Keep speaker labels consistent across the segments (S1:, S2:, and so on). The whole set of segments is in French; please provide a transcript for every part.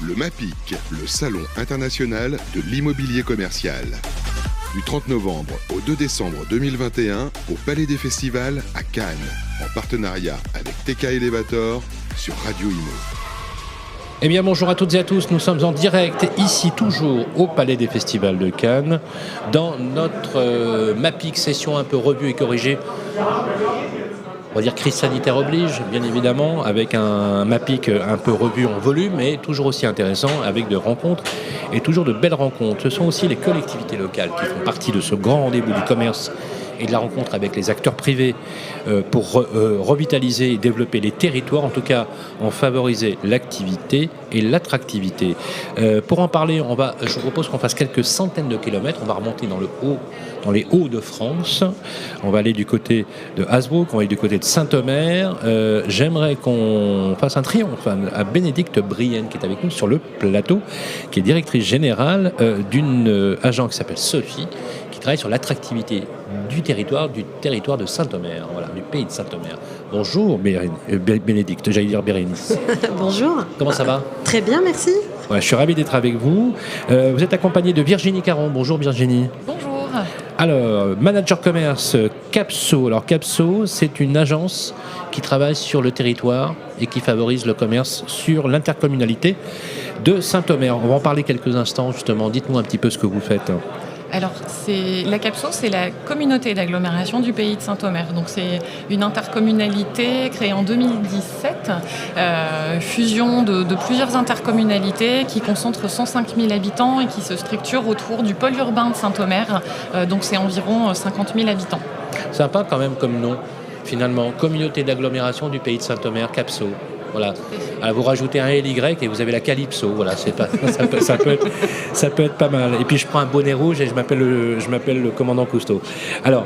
S1: Le MAPIC, le Salon international de l'immobilier commercial. Du 30 novembre au 2 décembre 2021 au Palais des Festivals à Cannes, en partenariat avec TK Elevator sur Radio Imo.
S2: Eh bien bonjour à toutes et à tous, nous sommes en direct ici toujours au Palais des Festivals de Cannes dans notre MAPIC session un peu revue et corrigée. On va dire crise sanitaire oblige, bien évidemment, avec un MAPIC un peu revu en volume, mais toujours aussi intéressant, avec de rencontres et toujours de belles rencontres. Ce sont aussi les collectivités locales qui font partie de ce grand rendez-vous du commerce et de la rencontre avec les acteurs privés pour revitaliser et développer les territoires, en tout cas en favoriser l'activité et l'attractivité. Pour en parler, je vous propose qu'on fasse quelques centaines de kilomètres. On va remonter dans les Hauts-de-France. On va aller du côté de Hasbrook, on va aller du côté de Saint-Omer. J'aimerais qu'on fasse un triomphe à Bénédicte Brienne, qui est avec nous sur le plateau, qui est directrice générale d'une agence qui s'appelle Sophie, qui travaille sur l'attractivité du territoire de Saint-Omer, voilà, du pays de Saint-Omer. Bonjour Bénédicte, j'allais dire Bérénice.
S3: Bonjour.
S2: Comment ça va ?
S3: Très bien, merci.
S2: Ouais, je suis ravi d'être avec vous. Vous êtes accompagnée de Virginie Caron. Bonjour Virginie.
S4: Bonjour.
S2: Alors, manager commerce Capso. Alors Capso, c'est une agence qui travaille sur le territoire et qui favorise le commerce sur l'intercommunalité de Saint-Omer. On va en parler quelques instants justement. Dites-nous un petit peu ce que vous faites.
S4: Alors, la Capso, c'est la communauté d'agglomération du pays de Saint-Omer. Donc, c'est une intercommunalité créée en 2017, fusion de plusieurs intercommunalités qui concentrent 105 000 habitants et qui se structurent autour du pôle urbain de Saint-Omer. Donc, c'est environ 50 000 habitants.
S2: Sympa quand même comme nom, finalement. Communauté d'agglomération du pays de Saint-Omer, Capso. Voilà. Alors vous rajoutez un LY et vous avez la Calypso. Voilà, ça peut être pas mal. Et puis je prends un bonnet rouge et je m'appelle le commandant Cousteau. Alors,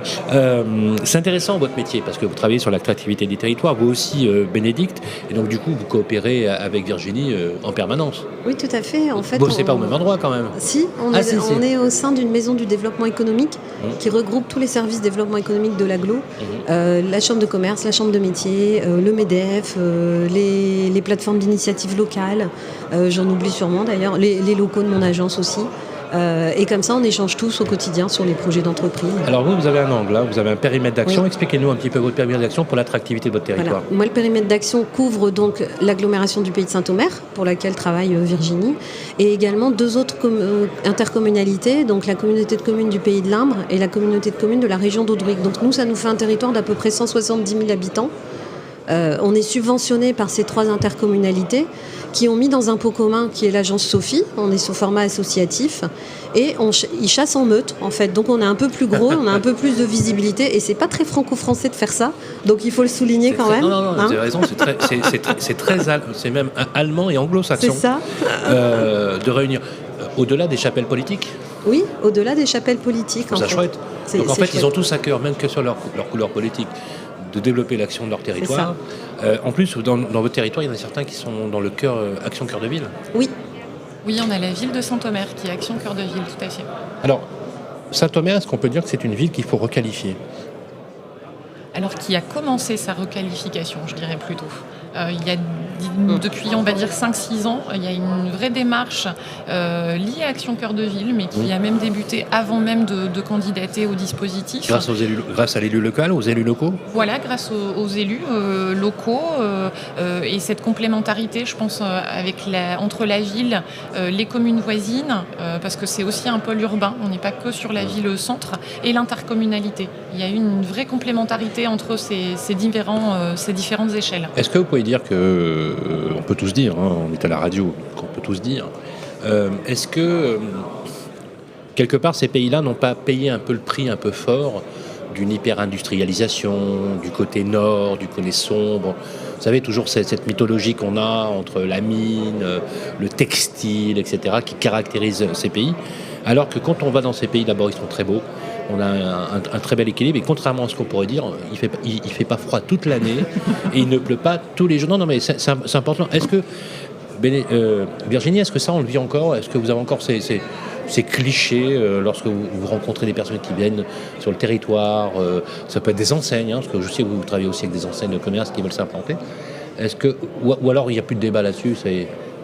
S2: c'est intéressant votre métier parce que vous travaillez sur l'attractivité des territoires. Vous aussi, Bénédicte. Et donc du coup, vous coopérez avec Virginie en permanence.
S3: Oui, tout à fait. En fait,
S2: vous bossez pas au même endroit quand même.
S3: Si, on est au sein d'une maison du développement économique qui regroupe tous les services développement économique de l'agglo, la chambre de commerce, la chambre de métier, le MEDEF, les plateformes d'initiatives locales, j'en oublie sûrement d'ailleurs, les locaux de mon agence aussi. Et comme ça, on échange tous au quotidien sur les projets d'entreprise.
S2: Alors vous avez un angle, hein, vous avez un périmètre d'action. Oui. Expliquez-nous un petit peu votre périmètre d'action pour l'attractivité de votre territoire.
S3: Voilà. Moi, le périmètre d'action couvre donc l'agglomération du pays de Saint-Omer, pour laquelle travaille Virginie, et également deux autres intercommunalités, donc la communauté de communes du pays de l'Imbre et la communauté de communes de la région d'Audruic. Donc nous, ça nous fait un territoire d'à peu près 170 000 habitants. On est subventionné par ces trois intercommunalités qui ont mis dans un pot commun qui est l'agence Sophie. On est sous format associatif et ils chassent en meute en fait. Donc on est un peu plus gros, on a un peu plus de visibilité et c'est pas très franco-français de faire ça. Donc il faut le souligner quand même.
S2: Non, vous avez raison. C'est même allemand et anglo-saxon.
S3: C'est ça.
S2: De réunir au-delà des chapelles politiques.
S3: Oui, au-delà des chapelles politiques.
S2: C'est chouette. Donc en fait, ils ont tous à cœur, même que sur leur couleur politique, de développer l'action de leur territoire. En plus, dans votre territoire, il y en a certains qui sont dans le cœur, Action Cœur de Ville.
S3: Oui.
S4: Oui, on a la ville de Saint-Omer qui est Action Cœur de Ville, tout à fait.
S2: Alors, Saint-Omer, est-ce qu'on peut dire que c'est une ville qu'il faut requalifier ?
S4: Alors, qui a commencé sa requalification, je dirais plutôt. Il y a depuis, on va dire, 5-6 ans, il y a une vraie démarche liée à Action Cœur de Ville, mais qui a même débuté avant même de candidater au dispositif.
S2: Grâce à l'élu local, aux élus locaux ?
S4: Voilà, grâce aux élus locaux et cette complémentarité, je pense, entre la ville, les communes voisines, parce que c'est aussi un pôle urbain, on n'est pas que sur la ville-centre, et l'intercommunalité. Il y a eu une vraie complémentarité entre ces différentes échelles.
S2: Est-ce que vous pouvez dire que, on peut tous dire, hein, on est à la radio, qu'on peut tous dire, est-ce que quelque part ces pays-là n'ont pas payé un peu le prix un peu fort d'une hyper-industrialisation, du côté nord, du côté sombre ? Vous savez, toujours cette mythologie qu'on a entre la mine, le textile, etc., qui caractérise ces pays, alors que quand on va dans ces pays, d'abord ils sont très beaux, on a un très bel équilibre, et contrairement à ce qu'on pourrait dire, il fait pas froid toute l'année et il ne pleut pas tous les jours. Non, mais c'est important. Est-ce que Virginie, est-ce que ça on le vit encore ? Est-ce que vous avez encore ces clichés lorsque vous rencontrez des personnes qui viennent sur le territoire, ça peut être des enseignes, hein, parce que je sais que vous travaillez aussi avec des enseignes de commerce qui veulent s'implanter. Est-ce que ou alors il n'y a plus de débat là-dessus,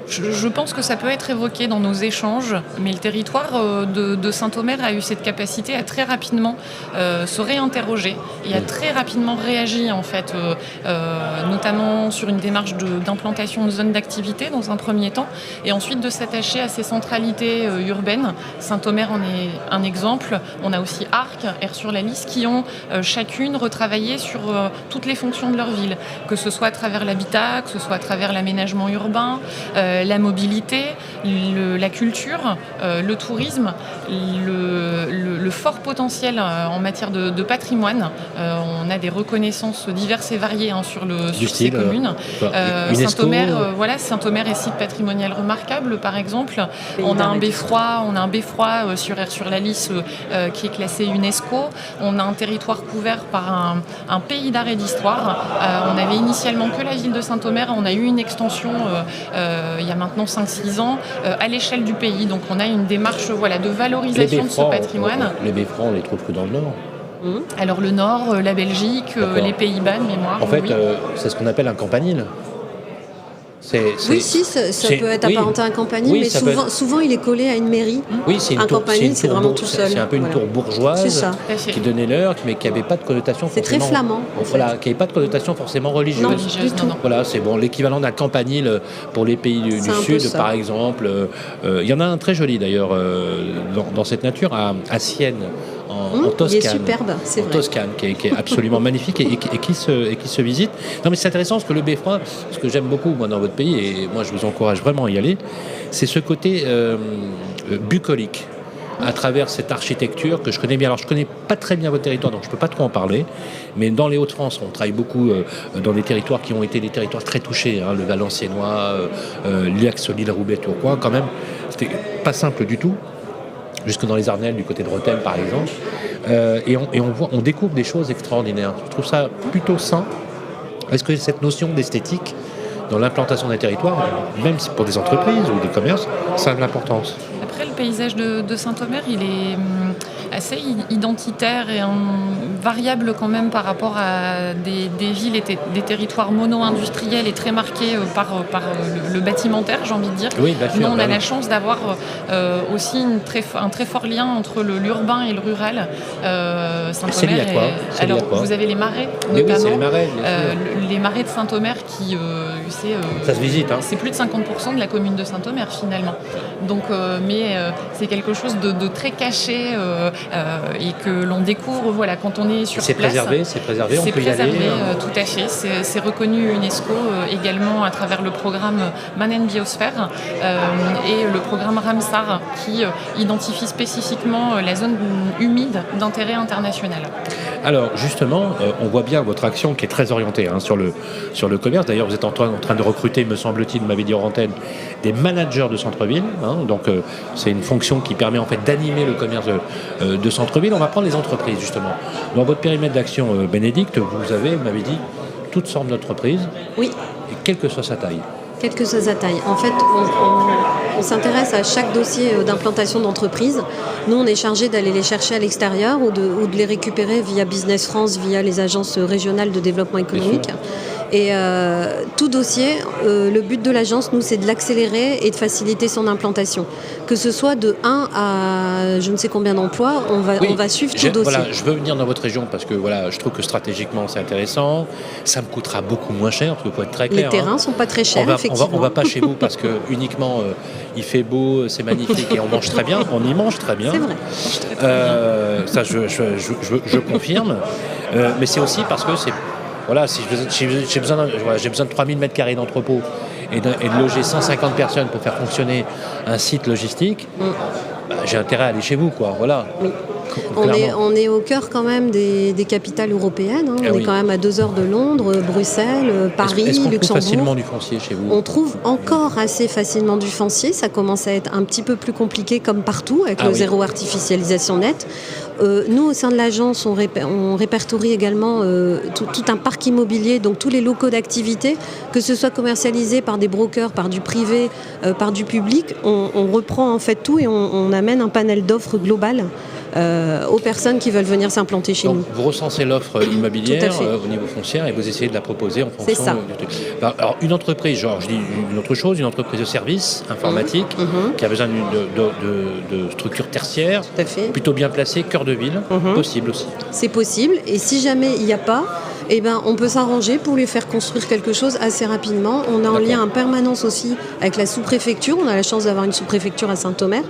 S4: Je pense que ça peut être évoqué dans nos échanges, mais le territoire de Saint-Omer a eu cette capacité à très rapidement se réinterroger et à très rapidement réagir, en fait, notamment sur une démarche d'implantation de zones d'activité dans un premier temps, et ensuite de s'attacher à ces centralités urbaines. Saint-Omer en est un exemple. On a aussi Arques, Aire-sur-la-Lys, qui ont chacune retravaillé sur toutes les fonctions de leur ville, que ce soit à travers l'habitat, que ce soit à travers l'aménagement urbain, la mobilité, la culture, le tourisme, le fort potentiel en matière de patrimoine. On a des reconnaissances diverses et variées sur ces communes. Saint-Omer, Saint-Omer est site patrimonial remarquable, par exemple. On a un beffroi sur Aire-sur-la-Lys qui est classé UNESCO. On a un territoire couvert par un pays d'art et d'histoire. On avait initialement que la ville de Saint-Omer. On a eu une extension il y a maintenant 5-6 ans à l'échelle du pays. Donc on a une démarche de valorisation de ce patrimoine.
S2: Les beffrois, on les trouve que dans le Nord.
S4: Alors le Nord, la Belgique, les Pays-Bas de mémoire.
S2: En fait, c'est ce qu'on appelle un campanile.
S3: Ça peut être apparenté à un campanile, mais souvent il est collé à une mairie.
S2: Oui, c'est une tour,
S3: campanile, c'est vraiment tout seul.
S2: C'est un peu une tour bourgeoise qui donnait l'heure, mais qui n'avait pas de connotation
S3: forcément... C'est très flamand.
S2: Qui n'avait pas de connotation forcément religieuse.
S3: Non, du tout.
S2: Voilà, c'est l'équivalent d'un campanile pour les pays du Sud, par exemple. Il y en a un très joli d'ailleurs dans cette nature à Sienne. En Toscane,
S3: il est superbe, c'est vrai.
S2: Toscane, qui est absolument magnifique et qui se visite. Non, mais c'est intéressant parce que le beffroi, ce que j'aime beaucoup moi dans votre pays, et moi je vous encourage vraiment à y aller, c'est ce côté bucolique à travers cette architecture que je connais bien. Alors je connais pas très bien votre territoire, donc je peux pas trop en parler, mais dans les Hauts-de-France, on travaille beaucoup dans des territoires qui ont été des territoires très touchés, le Valenciennois, l'Axe, l'Île-Roubaix, Tourcoing, quand même, c'était pas simple du tout. Jusque dans les Ardennes, du côté de Rethel par exemple, on découvre des choses extraordinaires. Je trouve ça plutôt sain. Est-ce que cette notion d'esthétique dans l'implantation des territoires, même pour des entreprises ou des commerces, ça a de l'importance?
S4: Après, le paysage de Saint-Omer, il est assez identitaire et variable quand même par rapport à des villes et des territoires mono-industriels et très marqués par le bâtimentaire, j'ai envie de dire.
S2: Oui, bien sûr,
S4: nous, on a la chance d'avoir aussi un très fort lien entre l'urbain et le rural. Saint-Omer,
S2: c'est lié à quoi?
S4: Alors, vous avez les marais,
S2: notamment.
S4: Oui,
S2: c'est les marais,
S4: les marais de Saint-Omer qui...
S2: ça se visite.
S4: C'est plus de 50% de la commune de Saint-Omer, finalement. Donc, c'est quelque chose de très caché et que l'on découvre quand on est sur place.
S2: C'est préservé, on peut y aller.
S4: Tout à fait. C'est reconnu UNESCO également à travers le programme Man & Biosphère et le programme Ramsar qui identifie spécifiquement la zone humide d'intérêt international.
S2: Alors justement, on voit bien votre action qui est très orientée sur le commerce. D'ailleurs, vous êtes en train de recruter, me semble-t-il, m'avait dit hors antenne, des managers de centre-ville. Donc c'est une fonction qui permet en fait d'animer le commerce de centre-ville. On va prendre les entreprises justement. Dans votre périmètre d'action, Bénédicte, vous m'avez dit, toutes sortes d'entreprises.
S3: Oui.
S2: Et quelle que soit sa taille.
S3: Quelle que soit sa taille. En fait, on s'intéresse à chaque dossier d'implantation d'entreprise. Nous, on est chargé d'aller les chercher à l'extérieur ou de les récupérer via Business France, via les agences régionales de développement économique. Et tout dossier, le but de l'agence, nous, c'est de l'accélérer et de faciliter son implantation. Que ce soit de 1 à je ne sais combien d'emplois, on va suivre tout dossier.
S2: Voilà, je veux venir dans votre région parce que je trouve que stratégiquement, c'est intéressant. Ça me coûtera beaucoup moins cher, parce qu'il faut être très clair.
S3: Les terrains ne sont pas très chers, effectivement.
S2: On va pas chez vous parce que uniquement il fait beau, c'est magnifique et on mange très bien. On y mange très bien.
S3: C'est vrai.
S2: Ça, je confirme. Mais c'est aussi parce que c'est... Voilà, si j'ai besoin de 3000 m² d'entrepôt et de loger 150 personnes pour faire fonctionner un site logistique, j'ai intérêt à aller chez vous, quoi. Voilà.
S3: Oui. On est au cœur quand même des capitales européennes. On est quand même à 2 heures de Londres, Bruxelles, Paris,
S2: Est-ce qu'on
S3: Luxembourg.
S2: trouve facilement du foncier chez vous?
S3: On trouve encore assez facilement du foncier. Ça commence à être un petit peu plus compliqué comme partout avec le zéro artificialisation nette. Nous, au sein de l'agence, on répertorie également tout un parc immobilier, donc tous les locaux d'activité, que ce soit commercialisé par des brokers, par du privé, par du public. On reprend en fait tout et on amène un panel d'offres globales aux personnes qui veulent venir s'implanter chez nous.
S2: Vous recensez l'offre immobilière au niveau foncier et vous essayez de la proposer en fonction du truc. Alors, une entreprise, je dis une autre chose, une entreprise de services informatique qui a besoin de structures tertiaires, plutôt bien placées, cœur de ville, possible aussi.
S3: C'est possible, et si jamais il n'y a pas, on peut s'arranger pour lui faire construire quelque chose assez rapidement. On est en lien en permanence aussi avec la sous-préfecture. On a la chance d'avoir une sous-préfecture à Saint-Omer.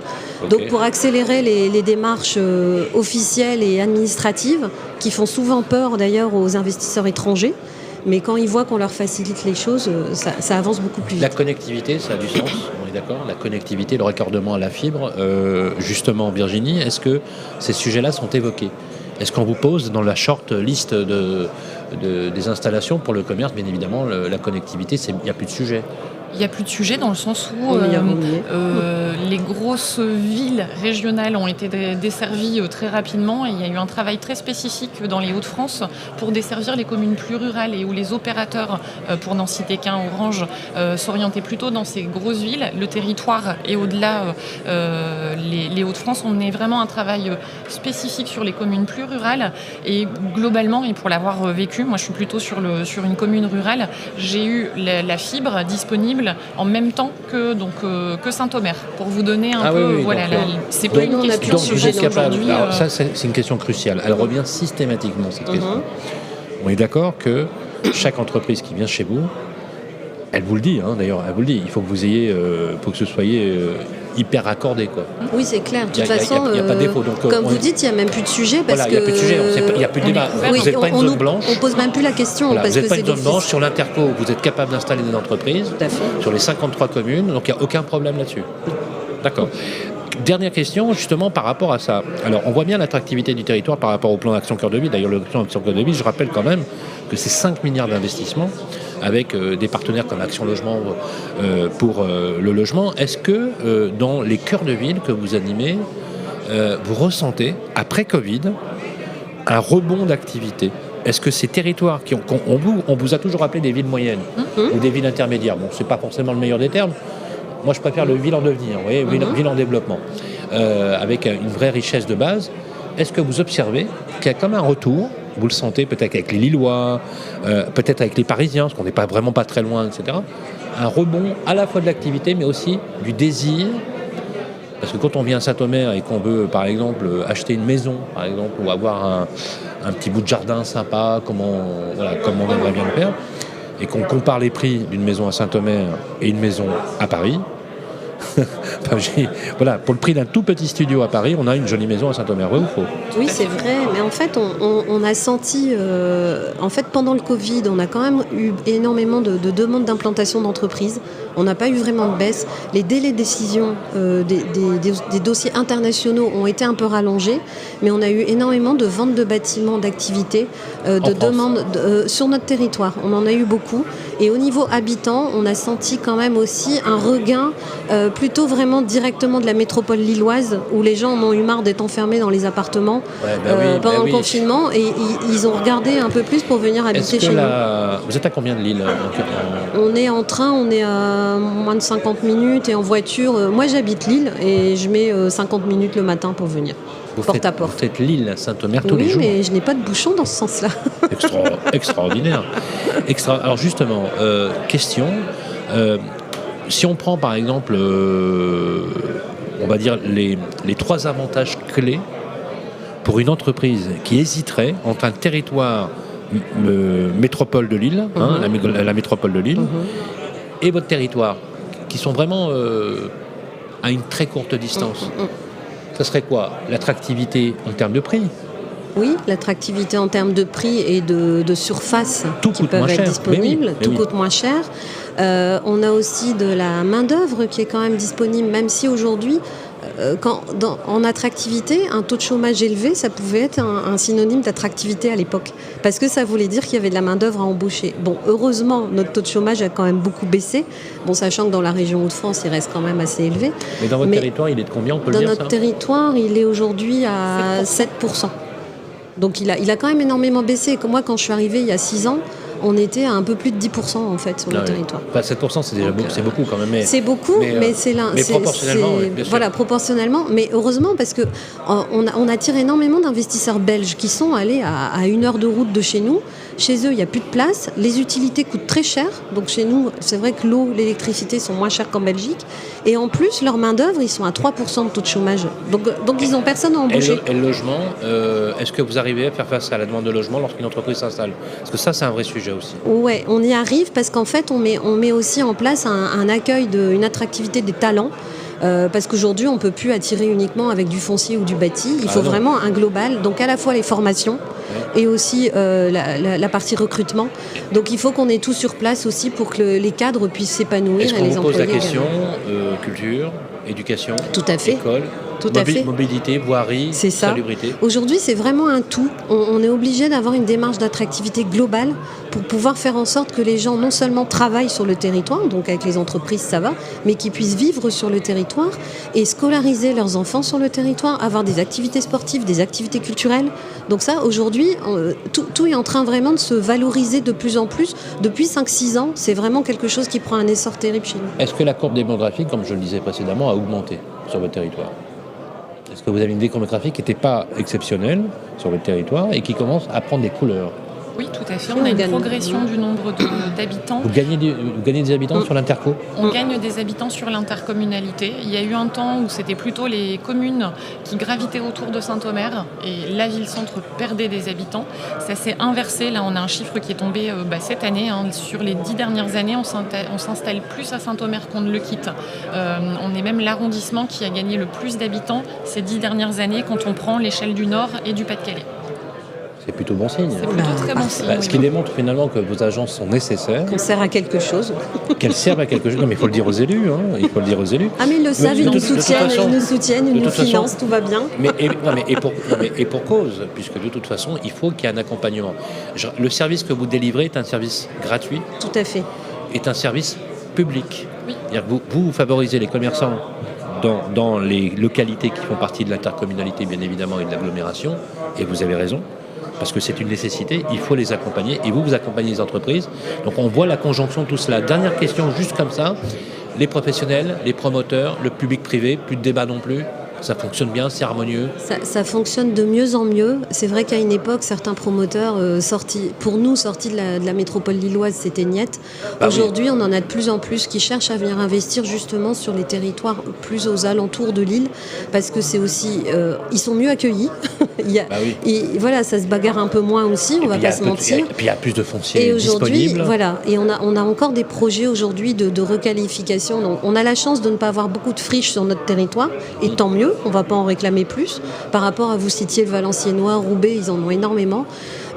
S3: Donc pour accélérer les démarches officielles et administratives, qui font souvent peur d'ailleurs aux investisseurs étrangers, mais quand ils voient qu'on leur facilite les choses, ça avance beaucoup plus vite.
S2: La connectivité, ça a du sens, on est d'accord. La connectivité, le raccordement à la fibre. Justement, Virginie, est-ce que ces sujets-là sont évoqués ? Est-ce qu'on vous pose dans la short list des installations pour le commerce, bien évidemment, la connectivité, il n'y a plus de sujet?
S4: Il n'y a plus de sujet dans le sens où les grosses villes régionales ont été desservies très rapidement et il y a eu un travail très spécifique dans les Hauts-de-France pour desservir les communes plus rurales et où les opérateurs, pour n'en citer qu'un, Orange, s'orientaient plutôt dans ces grosses villes. Le territoire et au-delà, les Hauts-de-France ont mené vraiment un travail spécifique sur les communes plus rurales et globalement, et pour l'avoir vécu, moi je suis plutôt sur une commune rurale, j'ai eu la fibre disponible en même temps que Saint-Omer, pour vous donner un peu. C'est pas une question de sujet aujourd'hui.
S2: Alors ça, c'est une question cruciale. Elle revient systématiquement, cette question. On est d'accord que chaque entreprise qui vient chez vous, elle vous le dit, d'ailleurs, elle vous le dit, il faut que vous ayez, faut que ce soyez hyper raccordé, quoi.
S3: Oui, c'est clair. De toute façon,
S2: il n'y a pas de défaut. Donc,
S3: comme vous dites, il n'y a même plus de sujet parce
S2: il n'y a plus de sujet, il n'y a plus de débat. Vous n'êtes pas une zone blanche.
S3: On ne pose même plus la question.
S2: Vous n'êtes pas une zone blanche. Sur l'Interco, vous êtes capable d'installer des entreprises sur les 53 communes, donc il n'y a aucun problème là-dessus. D'accord. Dernière question, justement, par rapport à ça. Alors, on voit bien l'attractivité du territoire par rapport au plan d'Action Cœur de Ville. D'ailleurs, le plan d'Action Cœur de Ville, je rappelle quand même que c'est 5 milliards d'investissements avec des partenaires comme Action Logement pour le logement. Est-ce que dans les cœurs de ville que vous animez, vous ressentez, après Covid, un rebond d'activité? Est-ce que ces territoires on vous a toujours appelé des villes moyennes ou des villes intermédiaires? Bon, c'est pas forcément le meilleur des termes. Moi, je préfère le ville en devenir, vous voyez, ville en développement, avec une vraie richesse de base. Est-ce que vous observez qu'il y a comme un retour, vous le sentez peut-être avec les Lillois, peut-être avec les Parisiens, parce qu'on n'est vraiment pas très loin, etc., un rebond à la fois de l'activité, mais aussi du désir? Parce que quand on vient à Saint-Omer et qu'on veut, par exemple, acheter une maison, par exemple, ou avoir un petit bout de jardin sympa, comme on aimerait bien le faire, et qu'on compare les prix d'une maison à Saint-Omer et une maison à Paris, pour le prix d'un tout petit studio à Paris, on a une jolie maison à Saint-Omer, vrai ou faux?
S3: Oui, c'est vrai, mais en fait, on a senti, pendant le Covid, on a quand même eu énormément de demandes d'implantation d'entreprises. On n'a pas eu vraiment de baisse. Les délais de décision des dossiers internationaux ont été un peu rallongés, mais on a eu énormément de ventes de bâtiments, d'activités, de demandes sur notre territoire. On en a eu beaucoup. Et au niveau habitant, on a senti quand même aussi un regain plutôt vraiment directement de la métropole lilloise, où les gens en ont eu marre d'être enfermés dans les appartements pendant le confinement, et ils ont regardé un peu plus pour venir habiter chez nous.
S2: Vous êtes à combien de Lille?
S3: On est en train, on est à moins de 50 minutes, et en voiture, moi j'habite Lille et je mets 50 minutes le matin pour venir. Porte à porte.
S2: Vous faites Lille à Saint-Omer tous les jours?
S3: Oui, mais je n'ai pas de bouchon dans ce sens-là.
S2: Extraordinaire. Alors justement, question, si on prend par exemple, on va dire les 3 avantages clés pour une entreprise qui hésiterait entre un territoire métropole de Lille, la métropole de Lille, et votre territoire, qui sont vraiment à une très courte distance. Ça serait quoi? L'attractivité en termes de prix?
S3: Oui, l'attractivité en termes de prix et de surface qui peuvent être disponibles. Tout coûte moins cher. On a aussi de la main-d'œuvre qui est quand même disponible, même si aujourd'hui, en attractivité, un taux de chômage élevé, ça pouvait être un synonyme d'attractivité à l'époque. Parce que ça voulait dire qu'il y avait de la main-d'œuvre à embaucher. Bon, heureusement, notre taux de chômage a quand même beaucoup baissé. Bon, sachant que dans la région Hauts-de-France, il reste quand même assez élevé.
S2: Mais dans votre territoire, il est de combien, on peut le dire?
S3: Dans notre territoire, il est aujourd'hui à 7%. Donc il a quand même énormément baissé. Comme moi, quand je suis arrivée il y a 6 ans, on était à un peu plus de 10% en fait sur le territoire.
S2: Enfin, 7%, c'est déjà beaucoup, c'est beaucoup quand même.
S3: C'est beaucoup, mais c'est là.
S2: Mais proportionnellement, oui, bien sûr.
S3: Voilà, proportionnellement. Mais heureusement, parce que on attire énormément d'investisseurs belges qui sont allés à 1 heure de route de chez nous. Chez eux, il n'y a plus de place. Les utilités coûtent très cher. Donc chez nous, c'est vrai que l'eau, l'électricité sont moins chères qu'en Belgique. Et en plus, leur main-d'œuvre, ils sont à 3% de taux de chômage. Donc ils n'ont personne à embaucher.
S2: Et le logement, est-ce que vous arrivez à faire face à la demande de logement lorsqu'une entreprise s'installe? Parce que ça, c'est un vrai sujet aussi.
S3: Ouais, on y arrive parce qu'en fait, on met aussi en place un accueil, une attractivité des talents. Parce qu'aujourd'hui, on ne peut plus attirer uniquement avec du foncier ou du bâti. Il faut vraiment un global. Donc à la fois les formations et aussi la partie recrutement. Donc il faut qu'on ait tout sur place aussi pour que les cadres puissent s'épanouir.
S2: Est-ce qu'on
S3: et les
S2: vous pose la
S3: employés
S2: question culture, éducation,
S3: tout à fait.
S2: école,
S3: tout à fait.
S2: mobilité, voirie, salubrité?
S3: Aujourd'hui, c'est vraiment un tout. On est obligé d'avoir une démarche d'attractivité globale pour pouvoir faire en sorte que les gens non seulement travaillent sur le territoire, donc avec les entreprises ça va, mais qu'ils puissent vivre sur le territoire et scolariser leurs enfants sur le territoire, avoir des activités sportives, des activités culturelles. Donc ça, aujourd'hui, tout est en train vraiment de se valoriser de plus en plus. Depuis 5-6 ans, c'est vraiment quelque chose qui prend un essor terrible chez nous.
S2: Est-ce que la courbe démographique, comme je le disais précédemment, a augmenté sur votre territoire? Est-ce que vous avez une démographique qui n'était pas exceptionnelle sur votre territoire et qui commence à prendre des couleurs?
S4: Oui, tout à fait. On a une progression du nombre d'habitants.
S2: Vous gagnez des habitants sur l'interco?
S4: On gagne des habitants sur l'intercommunalité. Il y a eu un temps où c'était plutôt les communes qui gravitaient autour de Saint-Omer et la ville-centre perdait des habitants. Ça s'est inversé. Là, on a un chiffre qui est tombé cette année. Sur les 10 dernières années, on s'installe plus à Saint-Omer qu'on ne le quitte. On est même l'arrondissement qui a gagné le plus d'habitants ces 10 dernières années quand on prend l'échelle du Nord et du Pas-de-Calais.
S2: C'est plutôt bon signe.
S4: C'est plutôt très bon signe.
S2: Ce qui démontre finalement que vos agences sont nécessaires.
S3: Qu'on sert à quelque chose.
S2: Qu'elles servent à quelque chose. Non, mais il faut le dire aux élus. Il faut le dire aux élus.
S3: Ah, mais ils le savent, ils nous soutiennent, ils nous financent, tout va bien.
S2: Et pour cause, puisque de toute façon, il faut qu'il y ait un accompagnement. Le service que vous délivrez est un service gratuit.
S3: Tout à fait.
S2: Est un service public.
S4: Oui.
S2: Vous favorisez les commerçants dans les localités qui font partie de l'intercommunalité, bien évidemment, et de l'agglomération. Et vous avez raison. Parce que c'est une nécessité, il faut les accompagner, et vous accompagnez les entreprises. Donc on voit la conjonction de tout cela. Dernière question, juste comme ça, les professionnels, les promoteurs, le public privé, plus de débat non plus? Ça fonctionne bien, c'est harmonieux?
S3: Ça fonctionne de mieux en mieux. C'est vrai qu'à une époque, certains promoteurs sortis de la métropole lilloise s'éteignaient. Aujourd'hui, on en a de plus en plus qui cherchent à venir investir justement sur les territoires plus aux alentours de l'île, parce que c'est aussi... ils sont mieux accueillis. Et voilà, ça se bagarre un peu moins aussi, on ne va pas se mentir.
S2: Et puis il y a plus de foncier disponible.
S3: Voilà, et on a encore des projets aujourd'hui de requalification. Donc, on a la chance de ne pas avoir beaucoup de friches sur notre territoire, et tant mieux. On ne va pas en réclamer plus. Par rapport à, vous citiez le Valenciennois, Roubaix, ils en ont énormément.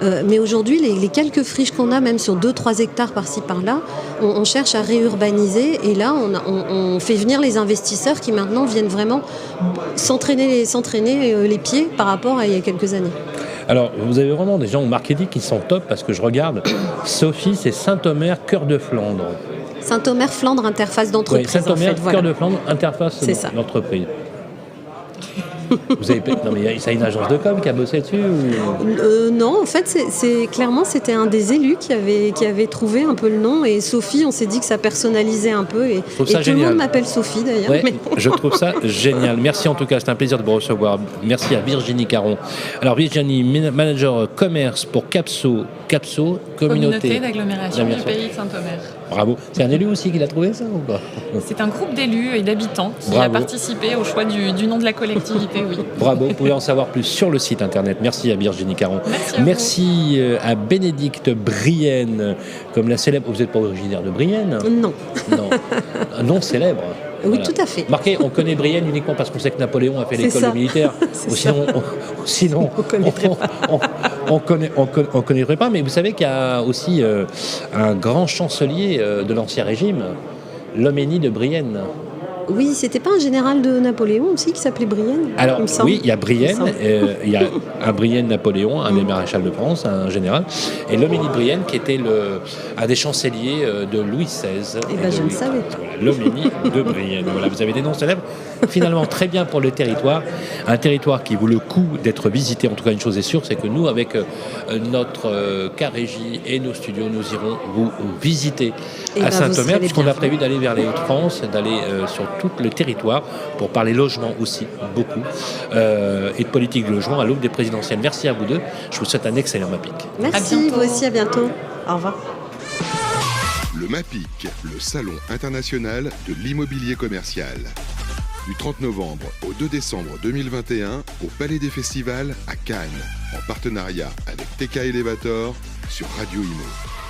S3: Mais aujourd'hui, les quelques friches qu'on a, même sur 2-3 hectares par-ci par-là, on cherche à réurbaniser. Et là, on fait venir les investisseurs qui maintenant viennent vraiment s'entraîner les pieds par rapport à il y a quelques années.
S2: Alors, vous avez vraiment des gens au marketing qui sont top, parce que je regarde, Sophie, c'est Saint-Omer, cœur de Flandre.
S3: Saint-Omer, Flandre, interface d'entreprise.
S2: Oui, Saint-Omer, cœur de Flandre, interface d'entreprise. Non, mais c'est une agence de com qui a bossé dessus
S3: Non, en fait, c'était un des élus qui avait trouvé un peu le nom, et Sophie, on s'est dit que ça personnalisait un peu, et tout le monde m'appelle Sophie d'ailleurs.
S2: Ouais, je trouve ça génial. Merci en tout cas, c'est un plaisir de vous recevoir. Merci à Virginie Caron. Alors Virginie, manager commerce pour Capso, communauté
S4: d'agglomération du pays de Saint-Omer.
S2: Bravo. C'est un élu aussi qui l'a trouvé, ça, ou pas?
S4: C'est un groupe d'élus et d'habitants qui a participé au choix du nom de la collectivité, oui.
S2: Bravo, vous pouvez en savoir plus sur le site internet. Merci à Virginie Caron.
S4: Merci
S2: à Bénédicte Brienne, comme la célèbre... Vous n'êtes pas originaire de Brienne?
S3: Non.
S2: Un nom célèbre.
S3: Oui, voilà. Tout à fait.
S2: Marquez, on connaît Brienne uniquement parce qu'on sait que Napoléon a fait l'école militaire. Sinon, on connaîtrait pas. Mais vous savez qu'il y a aussi un grand chancelier de l'Ancien Régime, Loménie de Brienne.
S3: Oui, c'était pas un général de Napoléon aussi qui s'appelait Brienne?
S2: Alors
S3: il me semble.
S2: oui, il y a Brienne,
S3: Il me semble.
S2: il y a un Brienne Napoléon, un des maréchals de France, un général, et Loménie de Brienne qui était un des chanceliers de Louis XVI.
S3: Eh ben,
S2: de
S3: je ne
S2: Louis
S3: savais
S2: XIV.
S3: pas.
S2: Voilà, Loménie de Brienne. Voilà, vous avez des noms célèbres. Finalement, très bien pour le territoire. Un territoire qui vaut le coup d'être visité. En tout cas, une chose est sûre, c'est que nous, avec notre Carégie et nos studios, nous irons vous visiter
S3: Eh
S2: à
S3: ben, vous
S2: Saint-Omer,
S3: serez les
S2: puisqu'on a
S3: bienvenus.
S2: prévu d'aller vers les Hauts-de-France, d'aller sur tout le territoire pour parler logement aussi, beaucoup, et de politique de logement à l'aube des présidentielles. Merci à vous deux. Je vous souhaite un excellent MAPIC.
S3: Merci,
S4: bientôt.
S3: vous aussi, à bientôt. Au revoir.
S1: Le MAPIC, le Salon international de l'immobilier commercial. Du 30 novembre au 2 décembre 2021 au Palais des Festivals à Cannes, en partenariat avec TK Elevator sur Radio Imo.